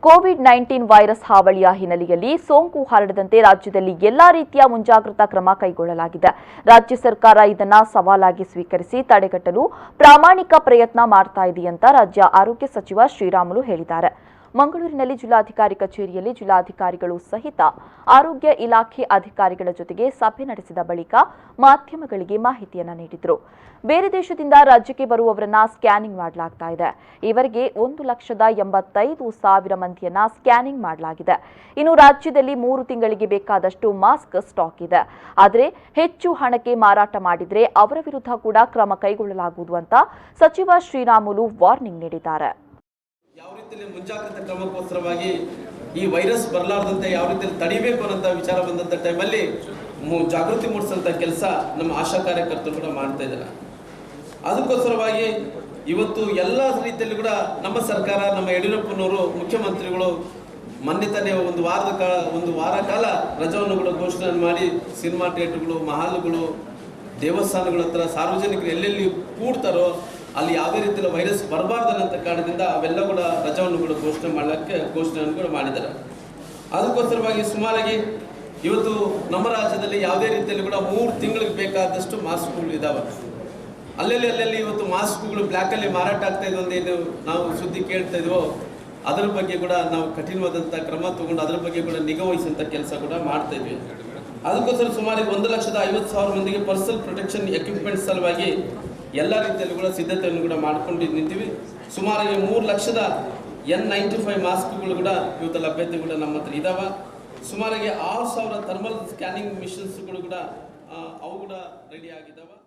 COVID-19 virus ಹಾವಳಿಯ ಹಿನ್ನೆಲೆಯಲ್ಲಿ ಸೋಂಕು ಹರಡದಂತೆ ರಾಜ್ಯದಲ್ಲಿ ಎಲ್ಲಾ ರೀತಿಯ ಮುಂಜಾಗ್ರತಾ ಕ್ರಮ ಕೈಗೊಳ್ಳಲಾಗಿದೆ. ರಾಜ್ಯ ಸರ್ಕಾರ ಇದನ್ನ ಸವಾಲಾಗಿ ಸ್ವೀಕರಿಸಿ ತಡೆಗಟ್ಟಲು ಪ್ರಾಮಾಣಿಕ ಪ್ರಯತ್ನ ಮಾಡ್ತಾ ಇದೆ ಅಂತ ರಾಜ್ಯ ಆರೋಗ್ಯ ಸಚಿವ ಶ್ರೀರಾಮುಲು ಹೇಳಿದ್ದಾರೆ. ಮಂಗಳೂರಿನಲ್ಲಿ ಜಿಲ್ಲಾಧಿಕಾರಿ ಕಚೇರಿಯಲ್ಲಿ ಜಿಲ್ಲಾಧಿಕಾರಿಗಳು ಸಹಿತ ಆರೋಗ್ಯ ಇಲಾಖೆ ಅಧಿಕಾರಿಗಳ ಜೊತೆಗೆ ಸಭೆ ನಡೆಸಿದ ಬಳಿಕ ಮಾಧ್ಯಮಗಳಿಗೆ ಮಾಹಿತಿಯನ್ನು ನೀಡಿದರು. ಬೇರೆ ದೇಶದಿಂದ ರಾಜ್ಯಕ್ಕೆ ಬರುವವರನ್ನ ಸ್ಕ್ಯಾನಿಂಗ್ ಮಾಡಲಾಗ್ತಾ ಇದೆ. ಈವರೆಗೆ 1,85,000 ಮಂದಿಯನ್ನ ಸ್ಕ್ಯಾನಿಂಗ್ ಮಾಡಲಾಗಿದೆ. ಇನ್ನು ರಾಜ್ಯದಲ್ಲಿ 3 ತಿಂಗಳಿಗೆ ಬೇಕಾದಷ್ಟು ಮಾಸ್ಕ್ ಸ್ಟಾಕ್ ಇದೆ. ಆದರೆ ಹೆಚ್ಚು ಹಣಕ್ಕೆ ಮಾರಾಟ ಮಾಡಿದ್ರೆ ಅವರ ವಿರುದ್ಧ ಕೂಡ ಕ್ರಮ ಕೈಗೊಳ್ಳಲಾಗುವುದು ಅಂತ ಸಚಿವ ಶ್ರೀರಾಮುಲು ವಾರ್ನಿಂಗ್ ನೀಡಿದ್ದಾರೆ. ಯಾವ ರೀತಿಯಲ್ಲಿ ಮುಂಜಾಗ್ರತಾ ಕ್ರಮಕ್ಕೋಸ್ಕರವಾಗಿ ಈ ವೈರಸ್ ಬರಲಾರದಂತೆ ಯಾವ ರೀತಿಯಲ್ಲಿ ತಡಿಬೇಕು ಅನ್ನೋ ವಿಚಾರ ಬಂದಂಥ ಟೈಮಲ್ಲಿ ಜಾಗೃತಿ ಮೂಡಿಸಂತ ಕೆಲಸ ನಮ್ಮ ಆಶಾ ಕಾರ್ಯಕರ್ತರು ಕೂಡ ಮಾಡ್ತಾ ಇದ್ದಾರೆ. ಅದಕ್ಕೋಸ್ಕರವಾಗಿ ಇವತ್ತು ಎಲ್ಲ ರೀತಿಯಲ್ಲಿ ಕೂಡ ನಮ್ಮ ಸರ್ಕಾರ, ನಮ್ಮ ಯಡಿಯೂರಪ್ಪನವರು ಮುಖ್ಯಮಂತ್ರಿಗಳು ಮೊನ್ನೆ ತಾನೇ ಒಂದು ವಾರ ಕಾಲ ರಜವನ್ನು ಕೂಡ ಘೋಷಣೆ ಮಾಡಿ ಸಿನಿಮಾ ಥಿಯೇಟರ್ಗಳು, ಮಹಾಲ್ಗಳು, ದೇವಸ್ಥಾನಗಳ ಹತ್ರ ಸಾರ್ವಜನಿಕರು ಎಲ್ಲೆಲ್ಲಿ ಕೂಡ್ತಾರೋ ಅಲ್ಲಿ ಯಾವುದೇ ರೀತಿಯ ವೈರಸ್ ಬರಬಾರ್ದನ್ನಂಥ ಕಾರಣದಿಂದ ಅವೆಲ್ಲ ಕೂಡ ರಜವನ್ನು ಕೂಡ ಘೋಷಣೆಯನ್ನು ಕೂಡ ಮಾಡಿದ್ದಾರೆ. ಅದಕ್ಕೋಸ್ಕರವಾಗಿ ಸುಮಾರಾಗಿ ಇವತ್ತು ನಮ್ಮ ರಾಜ್ಯದಲ್ಲಿ ಯಾವುದೇ ರೀತಿಯಲ್ಲಿ ಕೂಡ 3 ತಿಂಗಳಿಗೆ ಬೇಕಾದಷ್ಟು ಮಾಸ್ಕ್ಗಳು ಇದ್ದಾವೆ. ಅಲ್ಲಲ್ಲಿ ಇವತ್ತು ಮಾಸ್ಕ್ಗಳು ಬ್ಲ್ಯಾಕಲ್ಲಿ ಮಾರಾಟ ಆಗ್ತಾ ಇದೆ ಒಂದೇನು ನಾವು ಸುದ್ದಿ ಕೇಳ್ತಾ ಇದ್ವೋ ಅದರ ಬಗ್ಗೆ ಕೂಡ ನಾವು ಕಠಿಣವಾದಂಥ ಕ್ರಮ ತಗೊಂಡು ಅದರ ಬಗ್ಗೆ ಕೂಡ ನಿಗಾ ವಹಿಸುವಂಥ ಕೆಲಸ ಕೂಡ ಮಾಡ್ತಾ ಇದ್ವಿ. ಅದಕ್ಕೋಸ್ಕರ ಸುಮಾರು 1,50,000 ಮಂದಿಗೆ ಪರ್ಸನಲ್ ಪ್ರೊಟೆಕ್ಷನ್ ಎಕ್ವಿಪ್ಮೆಂಟ್ ಸಲುವಾಗಿ ಎಲ್ಲ ರೀತಿಯಲ್ಲೂ ಕೂಡ ಸಿದ್ಧತೆಯನ್ನು ಕೂಡ ಮಾಡ್ಕೊಂಡು ನಿಂತೀವಿ. ಸುಮಾರು 3,00,000 N95 ಮಾಸ್ಕ್ಗಳು ಕೂಡ ಇವತ್ತು ಲಭ್ಯತೆ ಕೂಡ ನಮ್ಮ ಹತ್ರ ಇದಾವೆ. ಸುಮಾರಿಗೆ 6,000 ಥರ್ಮಲ್ ಸ್ಕ್ಯಾನಿಂಗ್ ಮಿಷನ್ಸ್ಗಳು ಕೂಡ ಅವು ಕೂಡ ರೆಡಿ ಆಗಿದ್ದಾವೆ.